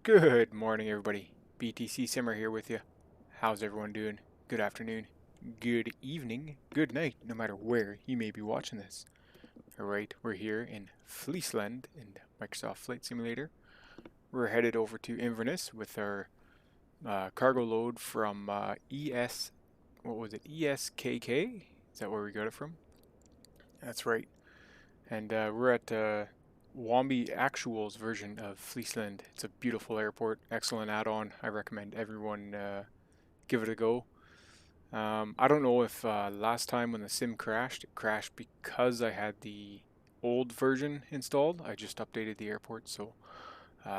Good morning, everybody. BTC Simmer here with you. How's everyone doing? Good afternoon, good evening, good night, no matter where you may be watching this. Alright, we're here in Flesland in Microsoft Flight Simulator. We're headed over to Inverness with our cargo load from ESKK? Is that where we got it from? That's right. And we're at Wombi Actual's version of Flesland. It's a beautiful airport, excellent add-on. I recommend everyone give it a go. I don't know if last time when the sim crashed, it crashed because I had the old version installed. I just updated the airport, so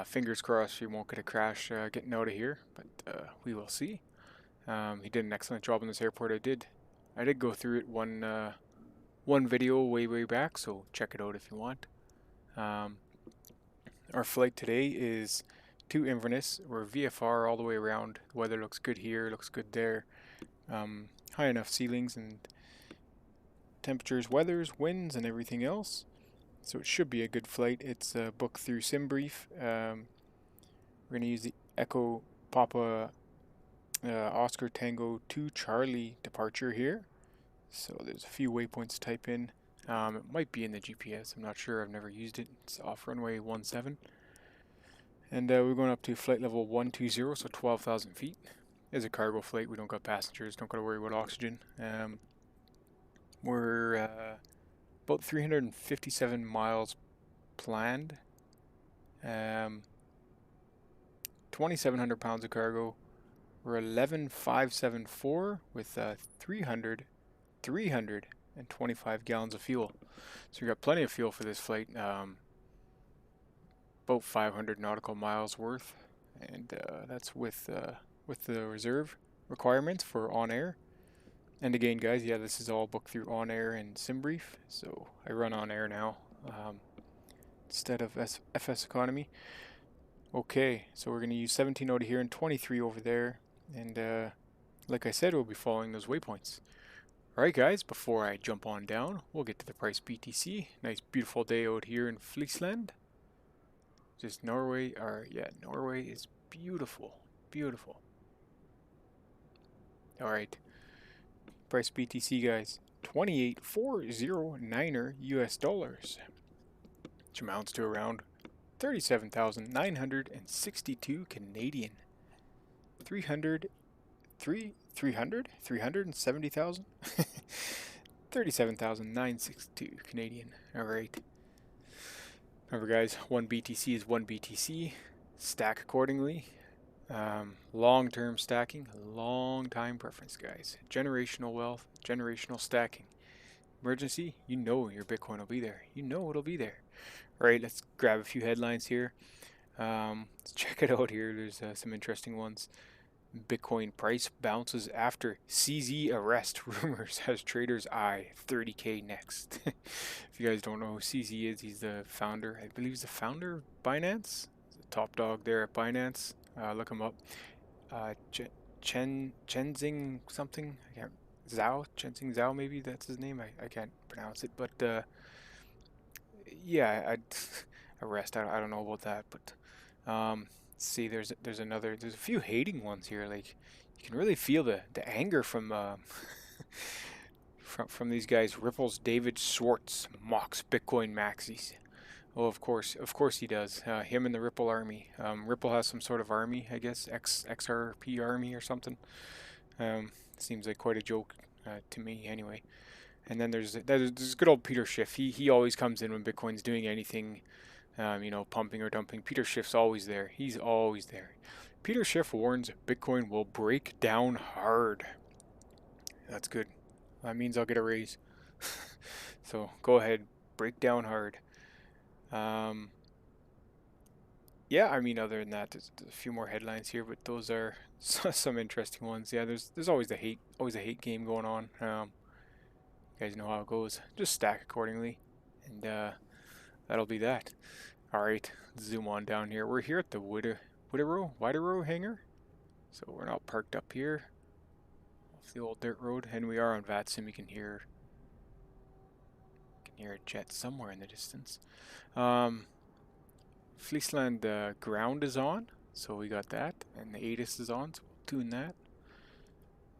fingers crossed you won't get a crash getting out of here, but we will see. He did an excellent job in this airport. I did go through it one video way back, so check it out if you want. Our flight today is to Inverness. We're VFR all the way around. The weather looks good here, looks good there. High enough ceilings and temperatures, weathers, winds, and everything else. So it should be a good flight. It's booked through Simbrief. We're going to use the Echo Papa Oscar Tango 2 Charlie departure here. So there's a few waypoints to type in. It might be in the GPS, I'm not sure, I've never used it. It's off runway 17. And we're going up to flight level 120, so 12,000 feet. It's a cargo flight, we don't got passengers, don't got to worry about oxygen. We're about 357 miles planned. 2,700 pounds of cargo. We're 11,574 with 325 gallons of fuel. So we got plenty of fuel for this flight. About 500 nautical miles worth, and that's with the reserve requirements for OnAir. And again, guys, yeah, this is all booked through OnAir and Simbrief, so I run OnAir now instead of FS Economy. Okay, so we're going to use 17 out of here and 23 over there, and like I said, we'll be following those waypoints. Alright guys, before I jump on down, we'll get to the price BTC. Nice beautiful day out here in Flesland. Just Norway, Norway is beautiful, beautiful. Alright, price BTC guys, 28,409 US dollars, which amounts to around 37,962 Canadian. 370,000? 37,962 Canadian. Alright. Remember guys, 1 BTC is 1 BTC. Stack accordingly. Long-term stacking, long-time preference guys. Generational wealth, generational stacking. Emergency, you know your Bitcoin will be there. You know it'll be there. Alright, let's grab a few headlines here. Let's check it out here. There's some interesting ones. Bitcoin price bounces after CZ arrest rumors has traders eye 30K next. If you guys don't know who CZ is, he's the founder. I believe he's the founder of Binance. He's the top dog there at Binance. Look him up. Chenzing something. I can't. Chenzing Zhao, maybe that's his name. I can't pronounce it, but yeah, arrest. I don't know about that, but see, there's a few hating ones here. Like you can really feel the anger from from these guys. Ripple's David Schwartz mocks Bitcoin maxis. Oh, of course he does. Him and the Ripple army. Ripple has some sort of army, I guess, XRP army or something. Seems like quite a joke to me, anyway. And then there's good old Peter Schiff. He always comes in when Bitcoin's doing anything. Pumping or dumping. Peter Schiff's always there. He's always there. Peter Schiff warns Bitcoin will break down hard. That's good. That means I'll get a raise. So go ahead, break down hard. Yeah, I mean, other than that, there's a few more headlines here, but those are some interesting ones. Yeah, there's always a hate game going on. You guys know how it goes. Just stack accordingly, and that'll be that. Alright, zoom on down here. We're here at the Wideroe hangar. So we're not parked up here off the old dirt road, and we are on Vatsim. You can hear a jet somewhere in the distance. Flesland ground is on. So we got that, and the ATIS is on, so we'll tune that.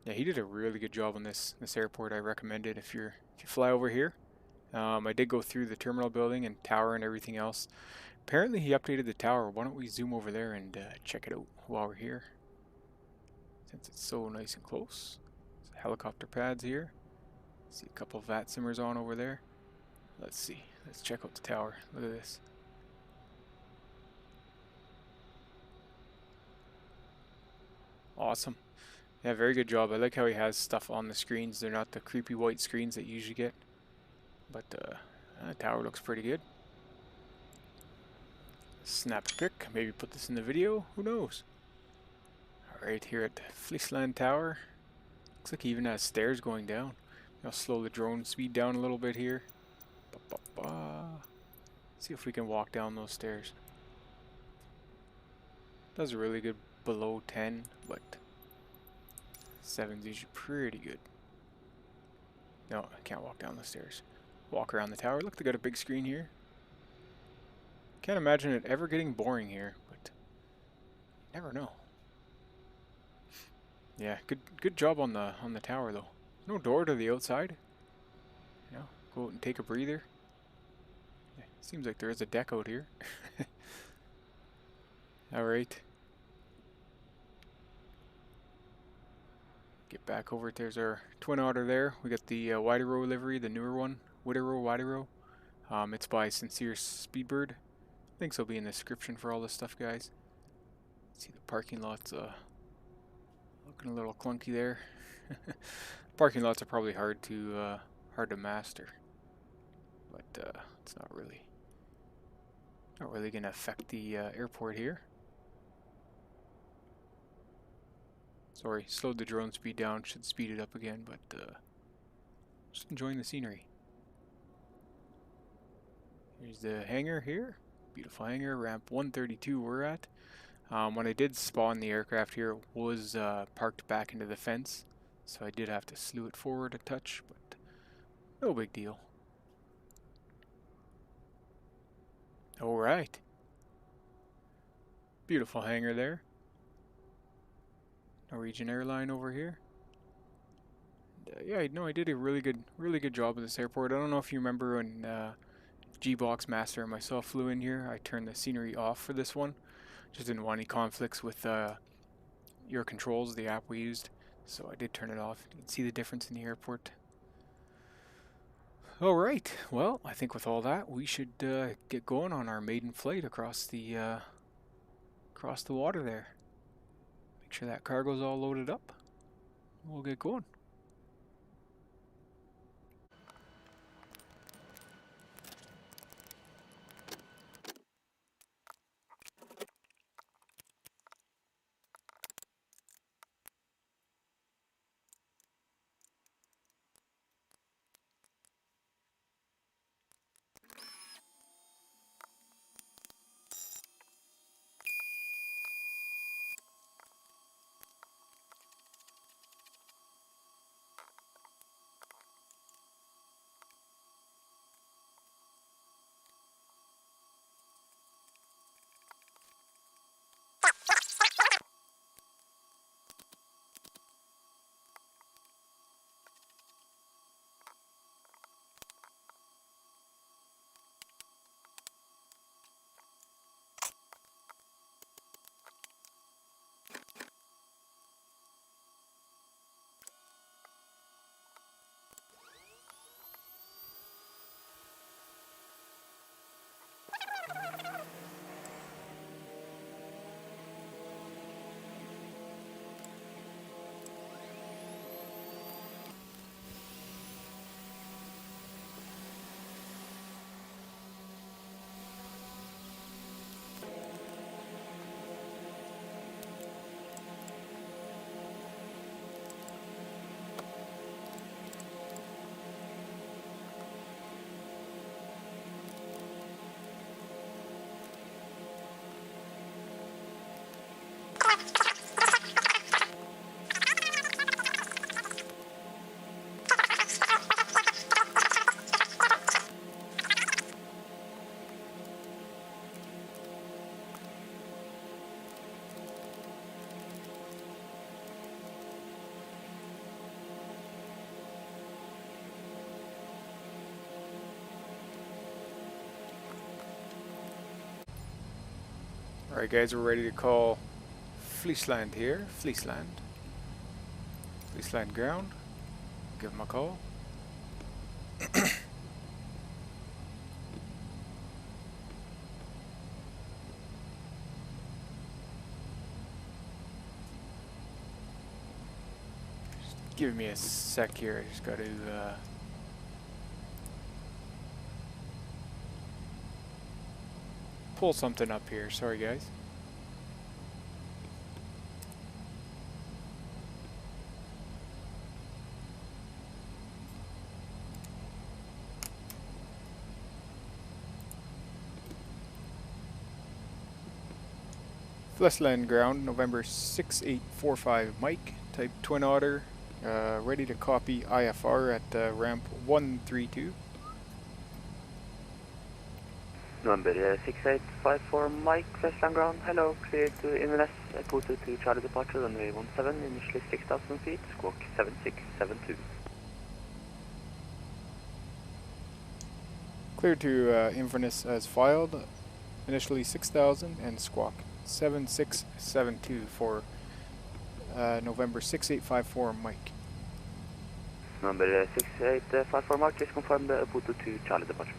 Yeah, he did a really good job on this airport. I recommend it if you fly over here. I did go through the terminal building and tower and everything else. Apparently he updated the tower. Why don't we zoom over there and check it out while we're here, since it's so nice and close. There's helicopter pads here. See a couple of Vatsimmers on over there. Let's see. Let's check out the tower. Look at this. Awesome. Yeah, very good job. I like how he has stuff on the screens. They're not the creepy white screens that you usually get. But the tower looks pretty good. Snap a pic. Maybe put this in the video. Who knows? Alright, here at Flesland Tower. Looks like he even has stairs going down. I'll slow the drone speed down a little bit here. See if we can walk down those stairs. Does a really good below 10, but 7's usually pretty good. No, I can't walk down the stairs. Walk around the tower. Look, they got a big screen here. Can't imagine it ever getting boring here, but you never know. Yeah, good job on the tower though. No door to the outside. You know, go out and take a breather. Yeah, seems like there is a deck out here. Alright. Get back over. There's our twin Otter there. We got the Wideroe livery, the newer one. Wideroe. It's by Sincere Speedbird. Links will be in the description for all this stuff, guys. See, the parking lot's looking a little clunky there. Parking lots are probably hard to master, but it's not really gonna affect the airport here. Sorry, slowed the drone speed down. Should speed it up again, but just enjoying the scenery. Here's the hangar here. Beautiful hangar. Ramp 132 we're at. When I did spawn the aircraft here, it was parked back into the fence, so I did have to slew it forward a touch, but no big deal. Alright. Beautiful hangar there. Norwegian airline over here. And, yeah, no, I did a really good job with this airport. I don't know if you remember when G-Box Master and myself flew in here. I turned the scenery off for this one. Just didn't want any conflicts with your controls, the app we used. So I did turn it off. You can see the difference in the airport. Alright, well, I think with all that, we should get going on our maiden flight across the water there. Make sure that cargo's all loaded up. We'll get going. Alright guys, we're ready to call Flesland here. Flesland ground. Give them a call. Just give me a sec here. I just got to pull something up here. Sorry guys. Flesland ground, November 6845 Mike, type Twin Otter, ready to copy IFR at ramp 132. November 6854 Mike, Flesland ground, hello, clear to Inverness Airport to Charlie departure, runway 17, initially 6,000 feet, squawk 7672. Clear to Inverness as filed, initially 6,000 and squawk 7672 for November 6854 Mike. Number 6854 Mike, please confirm the EPOTU to Charlie departure.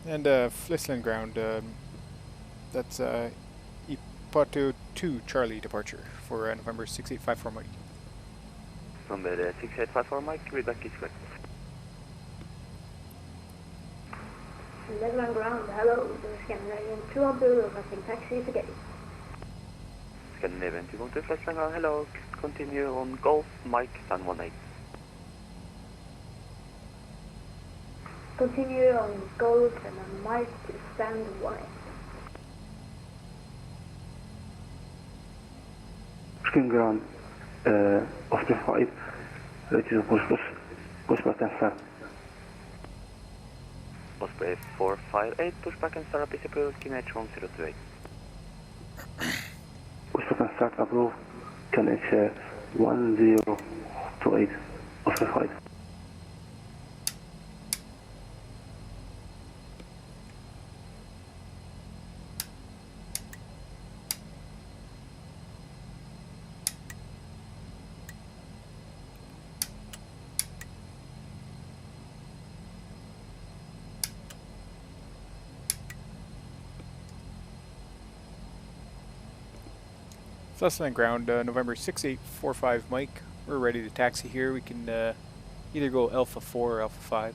And Flesland ground, that's EPOTU 2 Charlie departure for November 6854 Mike. Number 6854 Mike, readback is correct. Flesland ground, hello, this is Scandinavian 212 requesting taxi to gate. Scandinavian 212 Flesland ground, hello, continue on Golf Mike, stand 18. Continue on Golf and on Mike to stand 18. Scandinavian ground, Osprey 5, ready to pushback and start. Osprey 458, pushback and start up is approved, QNH 1028. Pushback and start approved, QNH 1028, Osprey 5. Flesland ground, November 6845 Mike. We're ready to taxi here. We can either go Alpha 4 or Alpha 5.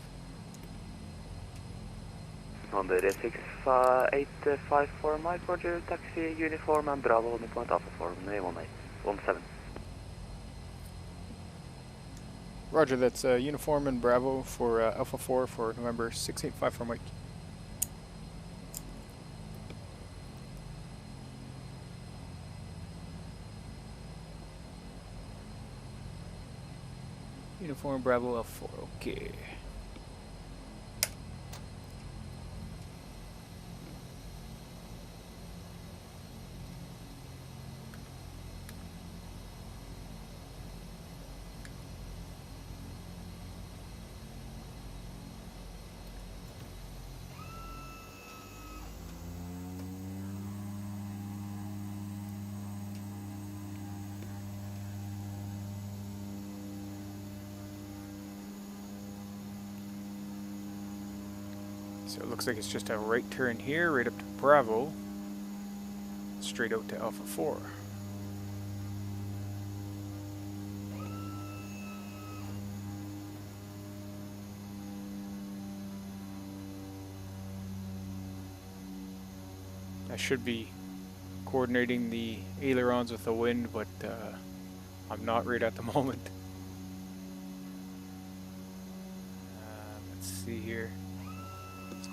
Number 6854 Mike, Roger, taxi, uniform and Bravo, holding point Alpha 4, 17. Roger, that's uniform and Bravo for Alpha 4 for November 6854 Mike. Uniform Bravo L4, okay. So it looks like it's just a right turn here, right up to Bravo, straight out to Alpha 4. I should be coordinating the ailerons with the wind, but I'm not right at the moment. Let's see here.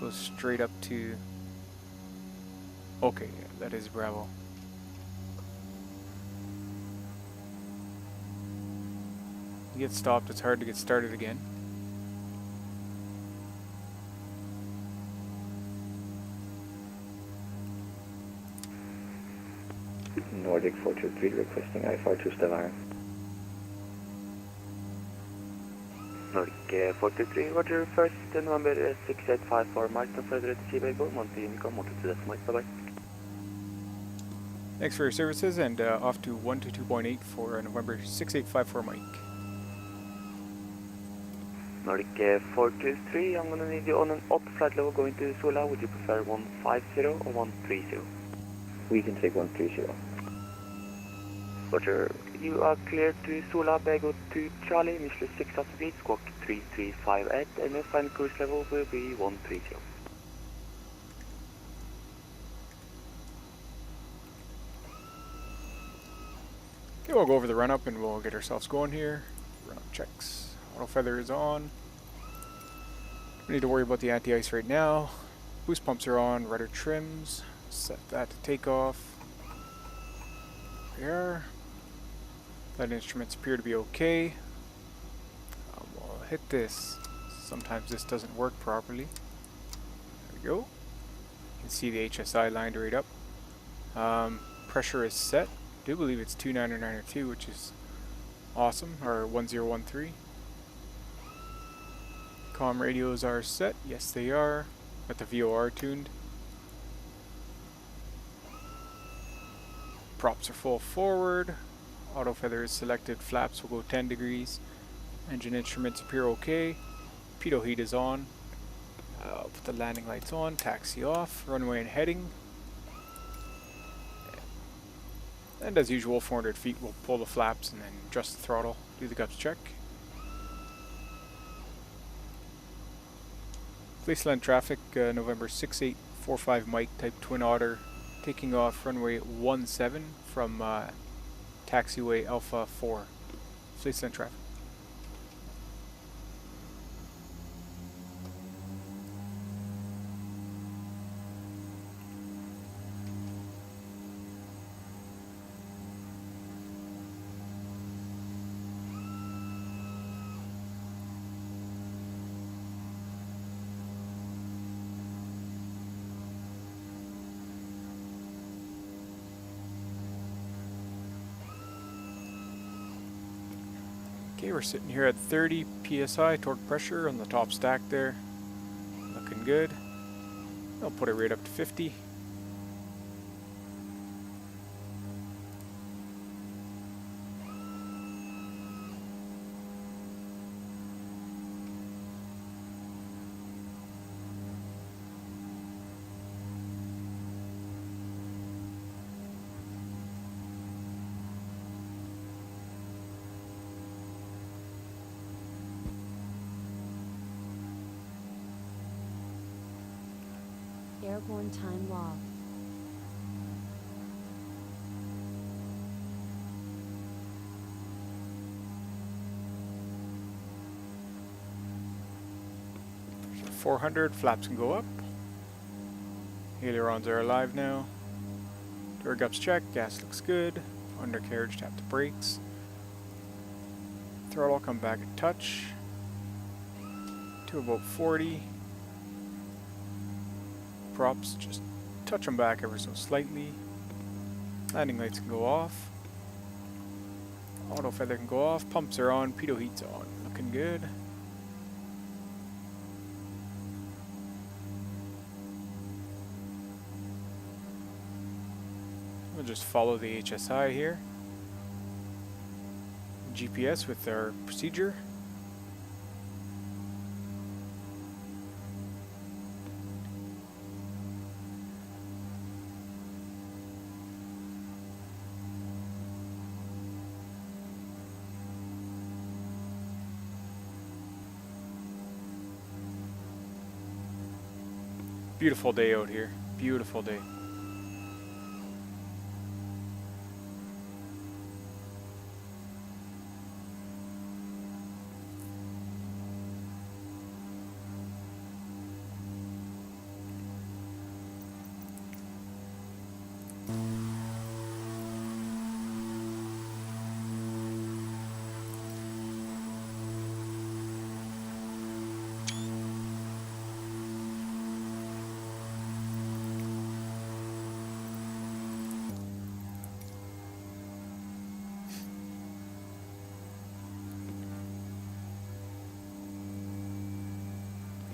Go straight up to, okay, yeah, that is Bravo. You get stopped, it's hard to get started again. Nordic 423 requesting IFR to Stavanger. Nordic 423, Roger, 1st November 6854, Mike, transfer to Seabay, Monty Unicom, Monty to Decimal, bye-bye. Thanks for your services, and off to 122.8 for November 6854 Mike. Nordic 423, I'm gonna need you on an Otter flight level going to Sula. Would you prefer 150 or 130? We can take 130. Roger, you are clear to Sula, Bego to Charlie, initially 6,000 feet, squawk 3358, and your final cruise level will be 130. Okay, we'll go over the run-up and we'll get ourselves going here. Run-up checks. Auto feather is on. We need to worry about the anti-ice right now. Boost pumps are on. Rudder trims. Set that to takeoff. There. Flight instruments appear to be okay. We'll hit this. Sometimes this doesn't work properly. There we go. You can see the HSI lined right up. Pressure is set. I do believe it's 29902, which is awesome, or 1013. Comm radios are set. Yes, they are. Got the VOR tuned. Props are full forward. Auto feather is selected. Flaps will go 10 degrees. Engine instruments appear okay. Pitot heat is on. I'll put the landing lights on. Taxi off. Runway and heading. And as usual, 400 feet, we'll pull the flaps and then adjust the throttle. Do the gups check. Flesland traffic, November 6845 Mike, type Twin Otter, taking off runway 17 from taxiway Alpha 4. Flesland traffic. Okay, we're sitting here at 30 psi torque pressure on the top stack there. Looking good. I'll put it right up to 50. Airborne time log. So 400, flaps can go up. Ailerons are alive now. Door gups check, gas looks good. Undercarriage, tap the brakes. Throttle come back a touch. To about 40. Props, just touch them back ever so slightly. Landing lights can go off. Auto feather can go off. Pumps are on. Pitot heat's on. Looking good. We'll just follow the HSI here. GPS with our procedure. Beautiful day out here. Beautiful day.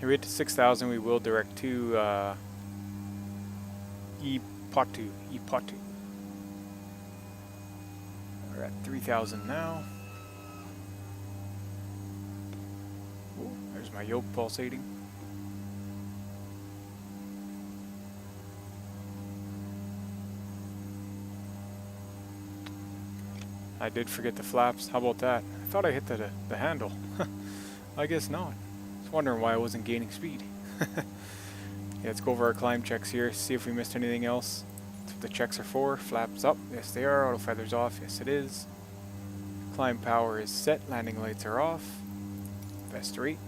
If we get to 6,000, we will direct to EPOTU. We're at 3,000 now. Ooh, there's my yoke pulsating. I did forget the flaps. How about that? I thought I hit the handle. I guess not. I was wondering why I wasn't gaining speed. Yeah, let's go over our climb checks here, see if we missed anything else. That's what the checks are for. Flaps up. Yes, they are. Auto feathers off. Yes, it is. Climb power is set. Landing lights are off. Best rate.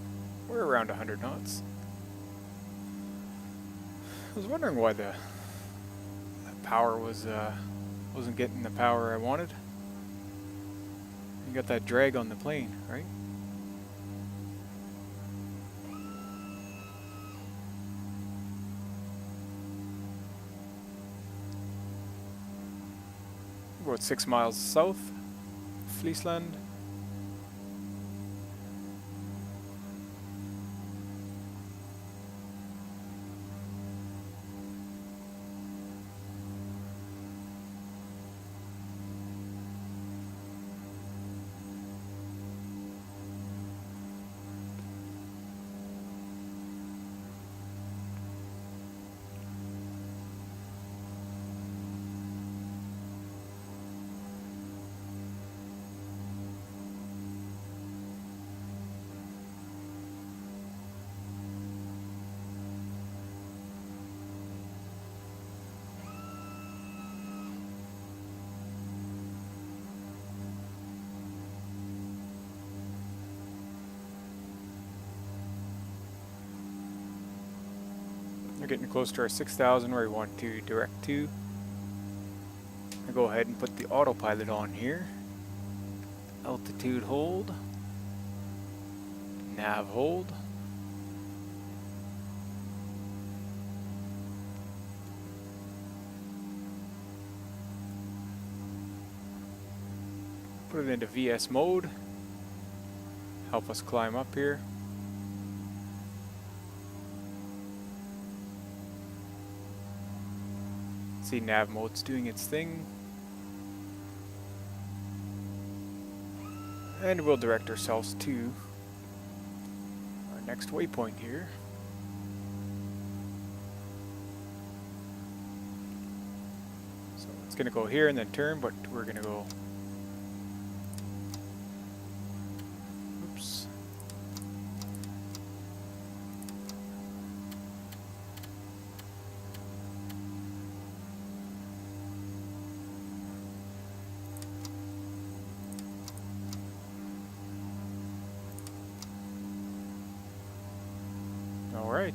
We're around 100 knots. I was wondering why the power was wasn't getting the power I wanted. You got that drag on the plane, right? About 6 miles south, Flesland. We're getting close to our 6,000 where we want to direct to. I'll go ahead and put the autopilot on here. Altitude hold. Nav hold. Put it into VS mode. Help us climb up here. See, nav mode's doing its thing. And we'll direct ourselves to our next waypoint here. So it's going to go here and then turn, but we're going to go... Oops. All right.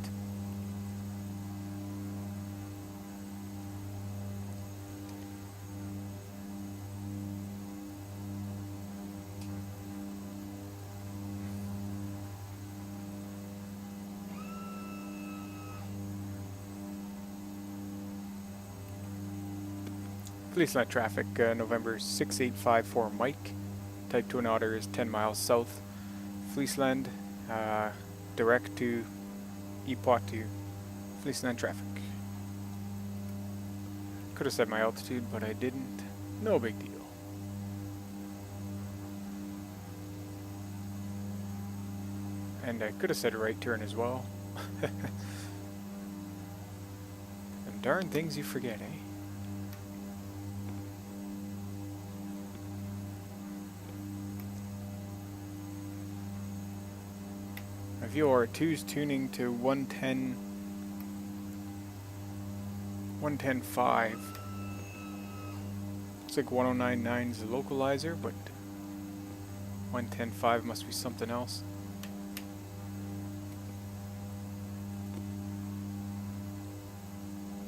Flesland traffic, November 6854 Mike. Type 2 and Otter is 10 miles south. Flesland, direct to EPOTU. Flesland traffic. Could have said my altitude, but I didn't. No big deal. And I could have said right turn as well. And darn things you forget, eh? My VR2's tuning to 110.5. Looks like 109.9 is the localizer, but 110.5 must be something else.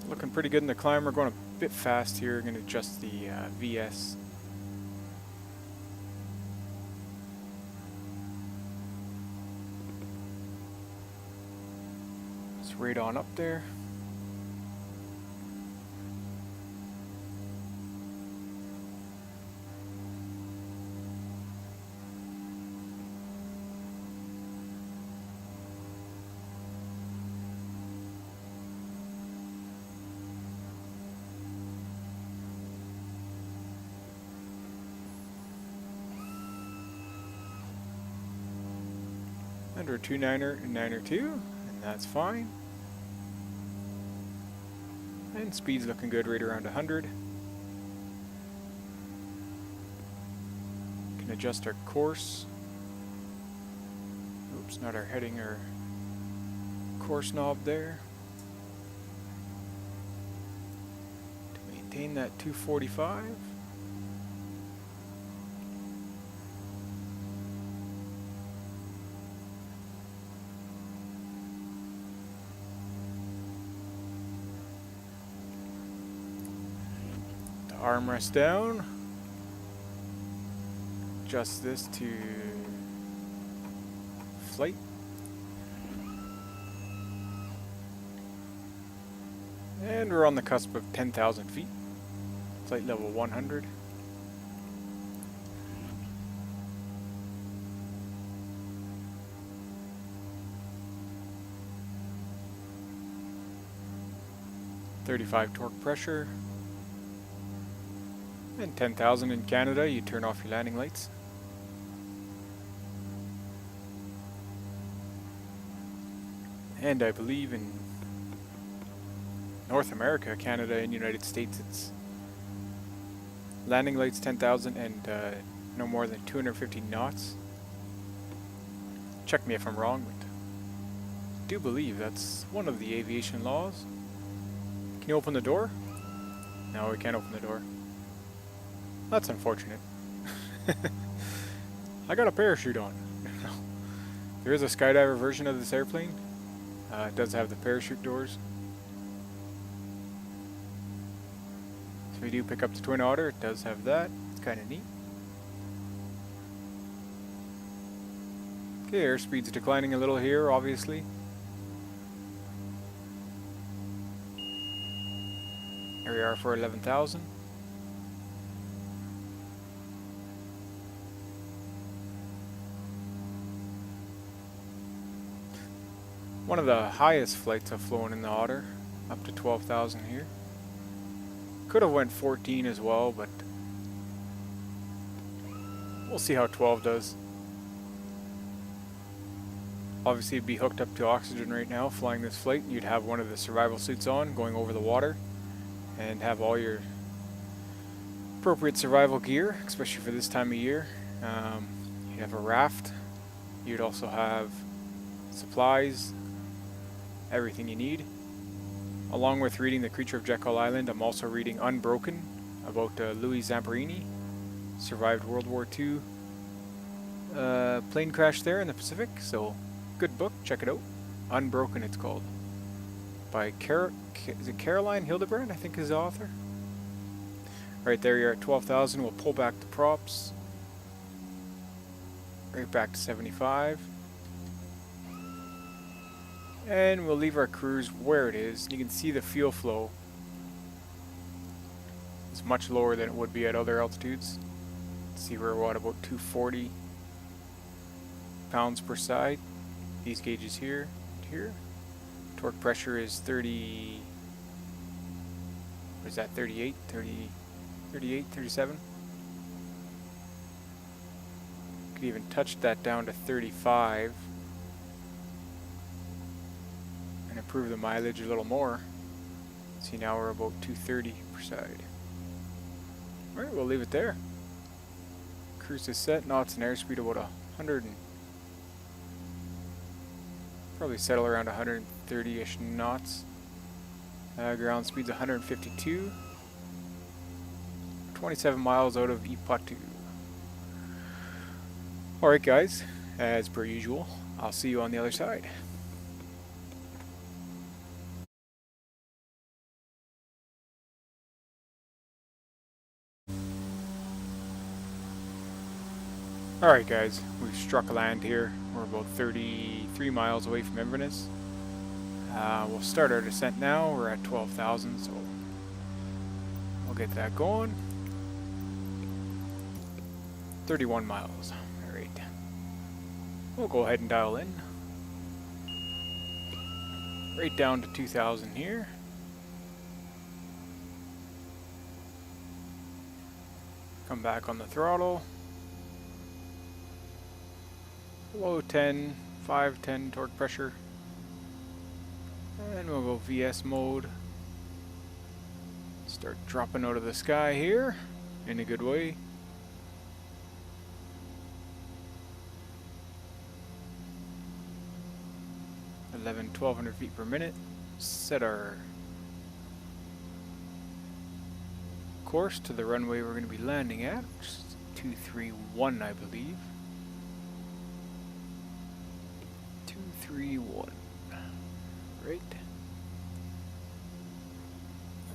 Looking pretty good in the climb. We're going a bit fast here. We're going to adjust the VS. It's right on up there. Under 292, and that's fine. And speed's looking good, right around 100. Can adjust our course. Oops, not our heading, our course knob there. To maintain that 245. The armrest down. Adjust this to flight. And we're on the cusp of 10,000 feet. Flight level 100. .35 torque pressure. And 10,000 in Canada, you turn off your landing lights. And I believe in North America, Canada, and United States, it's landing lights 10,000 and no more than 250 knots. Check me if I'm wrong, but I do believe that's one of the aviation laws. Can you open the door? No, we can't open the door. That's unfortunate. I got a parachute on. There is a skydiver version of this airplane. It does have the parachute doors. So if you do pick up the Twin Otter, it does have that. It's kind of neat. Okay, airspeed's declining a little here, obviously. Here we are for 11,000. One of the highest flights I've flown in the Otter, up to 12,000 here. Could have went 14 as well, but we'll see how 12 does. Obviously it'd be hooked up to oxygen right now, flying this flight. You'd have one of the survival suits on, going over the water, and have all your appropriate survival gear, especially for this time of year. You'd have a raft. You'd also have supplies, everything you need. Along with reading The Creature of Jekyll Island, I'm also reading Unbroken about Louis Zamperini. Survived World War II plane crash there in the Pacific, so good book, check it out. Unbroken it's called. By is it Caroline Hildebrand, I think is the author. Right there you're at 12,000, we'll pull back the props. Right back to 75. And we'll leave our cruise where it is. You can see the fuel flow is much lower than it would be at other altitudes. See we're at about 240 pounds per side. These gauges here and here. Torque pressure is 30, what is that, 38, 30, 38, 37? Could even touch that down to 35. And improve the mileage a little more. See, now we're about 230 per side. Alright, we'll leave it there. Cruise is set. Now it's an airspeed of about 100 and probably settle around 130-ish knots. Ground speed's 152. 27 miles out of EPOTU. Alright guys, as per usual, I'll see you on the other side. Alright guys, we've struck land here. We're about 33 miles away from Inverness. We'll start our descent now. We're at 12,000, so we'll get that going. 31 miles. Alright. We'll go ahead and dial in. Right down to 2,000 here. Come back on the throttle. Below 10, 510 torque pressure. And we'll go VS mode. Start dropping out of the sky here in a good way. – 1200 feet per minute. Set our course to the runway we're going to be landing at, which is 231, I believe. 231. Right.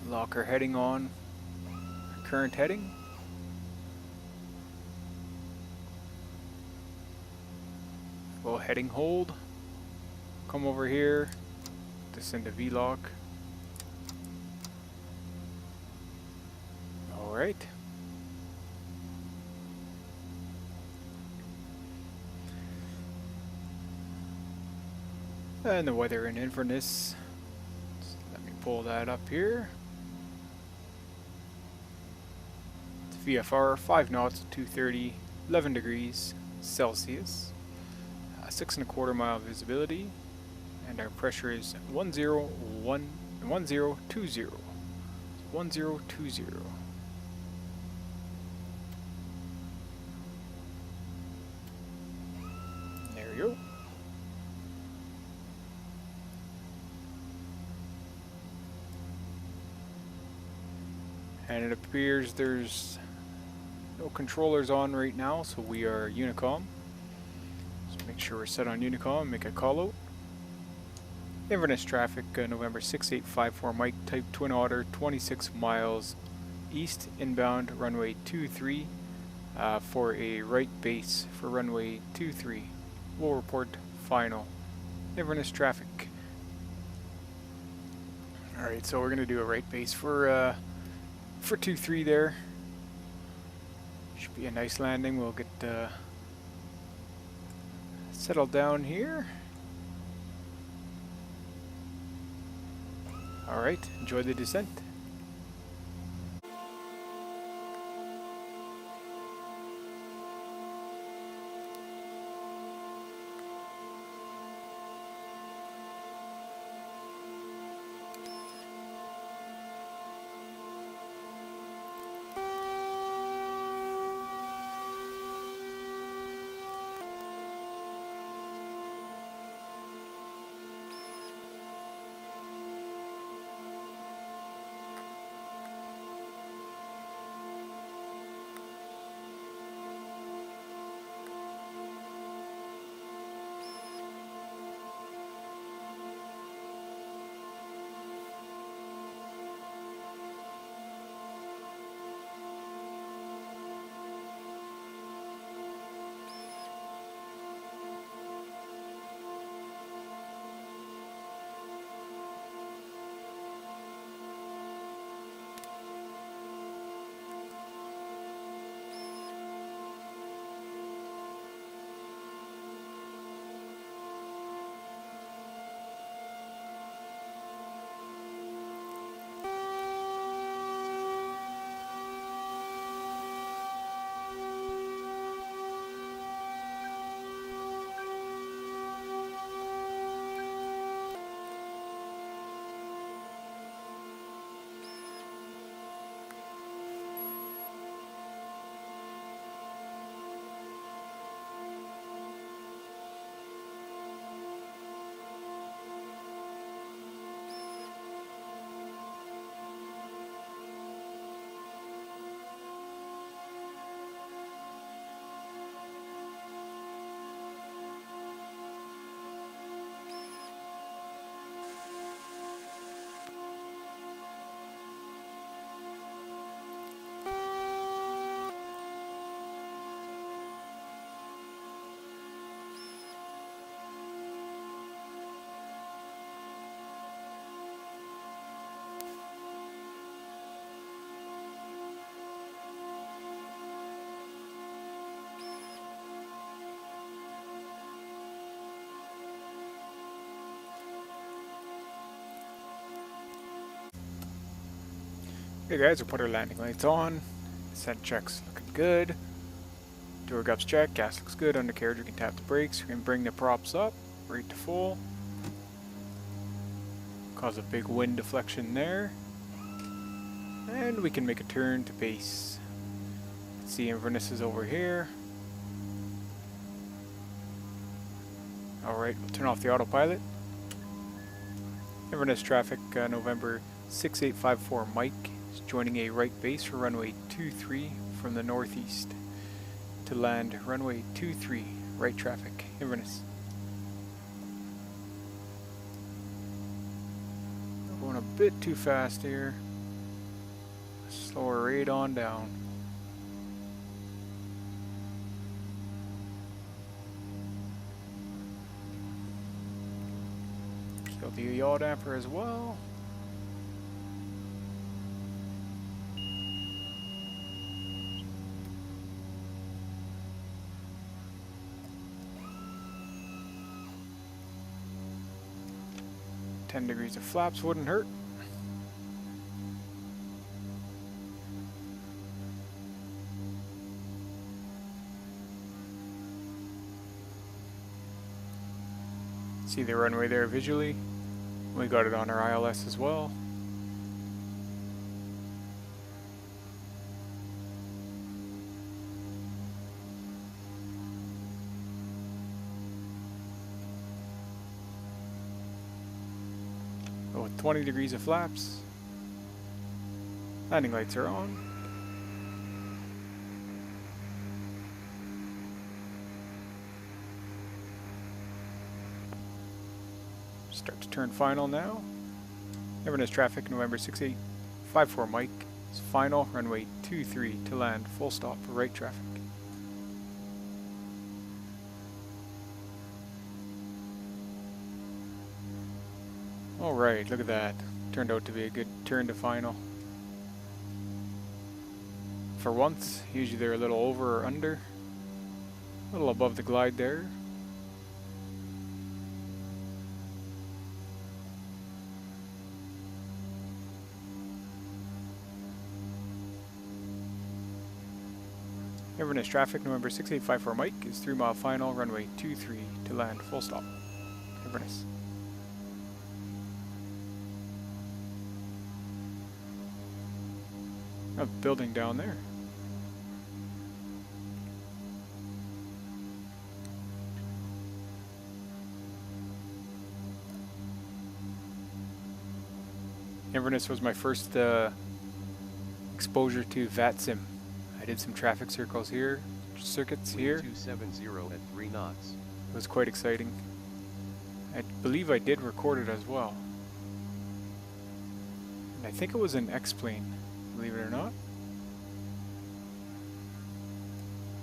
Lock our heading on. Current heading. Well, heading hold. Come over here. Descend to V-lock. Alright. And the weather in Inverness. So let me pull that up here. It's VFR, 5 knots, 230, 11 degrees Celsius. 6.25 mile visibility. And our pressure is 1020. 1020. There we go. And it appears there's no controllers on right now, so we are Unicom. So make sure we're set on Unicom, make a call out. Inverness traffic, November 6854 Mike, type Twin Otter, 26 miles east, inbound, runway 23, for a right base for runway 23. We'll report final. Inverness traffic. Alright, so we're going to do a right base for 23 there. Should be a nice landing. We'll get settled down here. Alright, enjoy the descent. Hey guys, we'll put our landing lights on. Descent checks looking good. Door gups check, gas looks good, undercarriage we can tap the brakes, we can bring the props up, right to full. Cause a big wind deflection there. And we can make a turn to base. Let's see, Inverness is over here. Alright, we'll turn off the autopilot. Inverness traffic, November 6854 Mike is joining a right base for runway 23 from the northeast to land runway 23, right traffic, Inverness. We're going a bit too fast here. Slow her right on down. Kill the yaw damper as well. $10 degrees of flaps wouldn't hurt. See the runway there visually. We got it on our ILS as well. With 20 degrees of flaps. Landing lights are on. Start to turn final now. Inverness traffic, November 6854 Mike is final, runway 23 to land, full stop, right traffic. Alright, look at that. Turned out to be a good turn to final. For once, usually they're a little over or under. A little above the glide there. Inverness traffic, November 6854 Mike is 3 mile final, runway 23 to land, full stop. Inverness. A building down there. Inverness was my first exposure to Vatsim. I did some traffic circles here, circuits here. 270 at 3 knots. It was quite exciting. I believe I did record it as well. And I think it was an X-plane, believe it or not.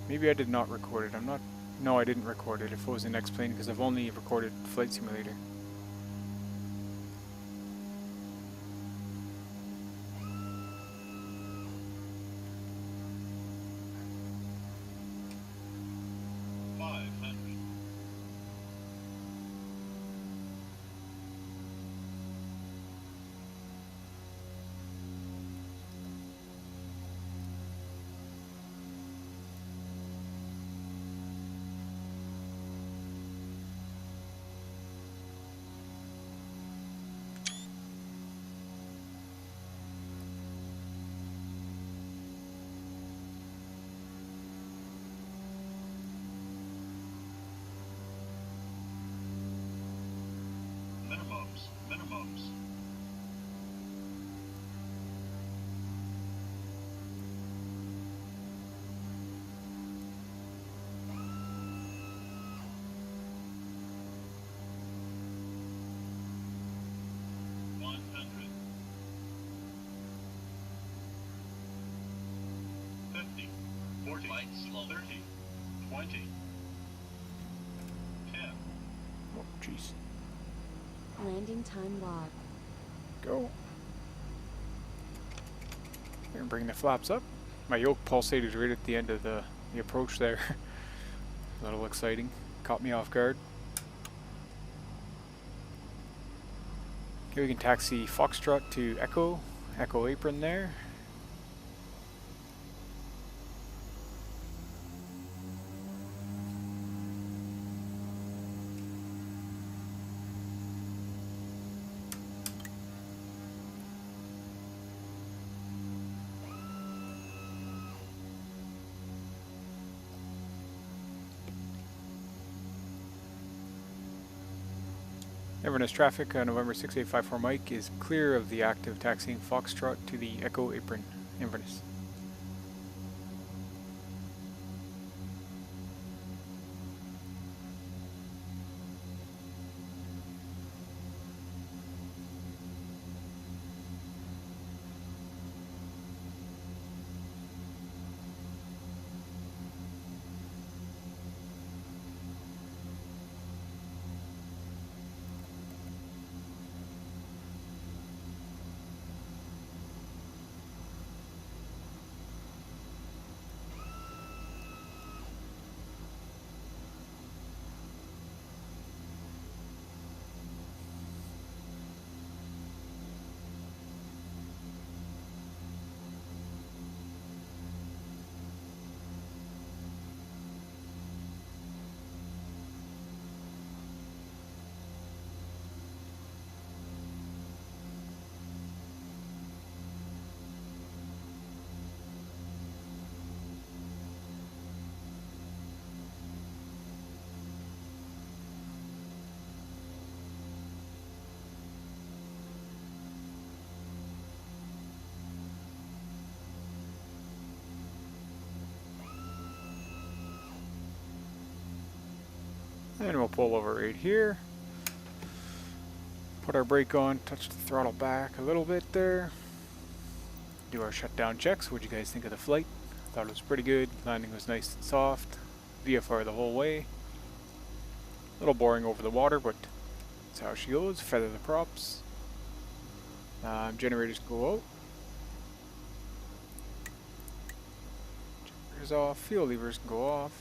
Maybe I did not record it. No, I didn't record it if it was an X-plane because I've only recorded Flight Simulator. Minimums. Lights slow. 30, 20, 10. Oh, jeez. Landing time log. Go. We're gonna bring the flaps up. My yoke pulsated right at the end of the approach there. A little exciting. Caught me off guard. Okay, we can taxi Foxtrot to Echo. Echo apron there. Inverness traffic, November 6854 Mike is clear of the active taxiing Foxtrot to the Echo Apron, Inverness. And we'll pull over right here. Put our brake on, touch the throttle back a little bit there. Do our shutdown checks. What'd you guys think of the flight? Thought it was pretty good. Landing was nice and soft. VFR the whole way. A little boring over the water, but that's how she goes. Feather the props. Generators go out. Generators off. Fuel levers can go off.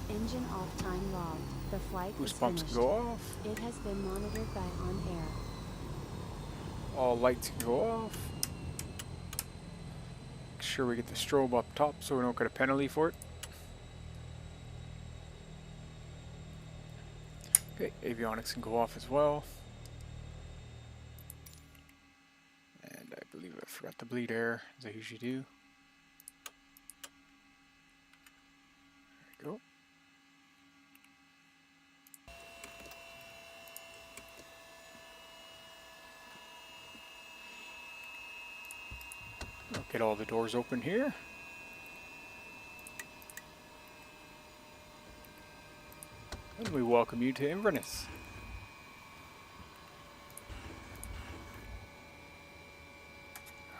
Engine off time logged. The flight Boost is pumps finished. can go off. It has been monitored by OnAir. All lights can go off. Make sure we get the strobe up top so we don't get a penalty for it. Okay, avionics can go off as well. And I believe I forgot to bleed air, as I usually do. There we go. I'll get all the doors open here. And we welcome you to Inverness.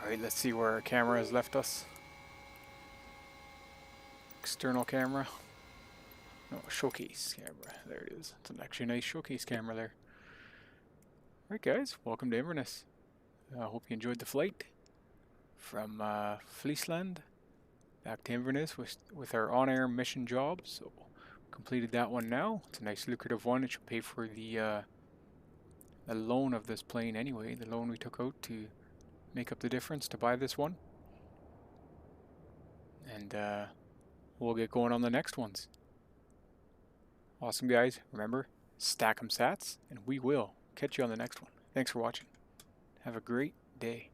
Alright, let's see where our camera has left us. External camera. No, showcase camera. There it is. It's an actually nice showcase camera there. Alright guys, welcome to Inverness. I hope you enjoyed the flight from Flesland back to Inverness with our on-air mission job. So completed that one now. It's a nice lucrative one. It should pay for the loan of this plane anyway. The loan we took out to make up the difference to buy this one. And we'll get going on the next ones. Awesome guys. Remember, stack 'em sats, and we will catch you on the next one. Thanks for watching. Have a great day.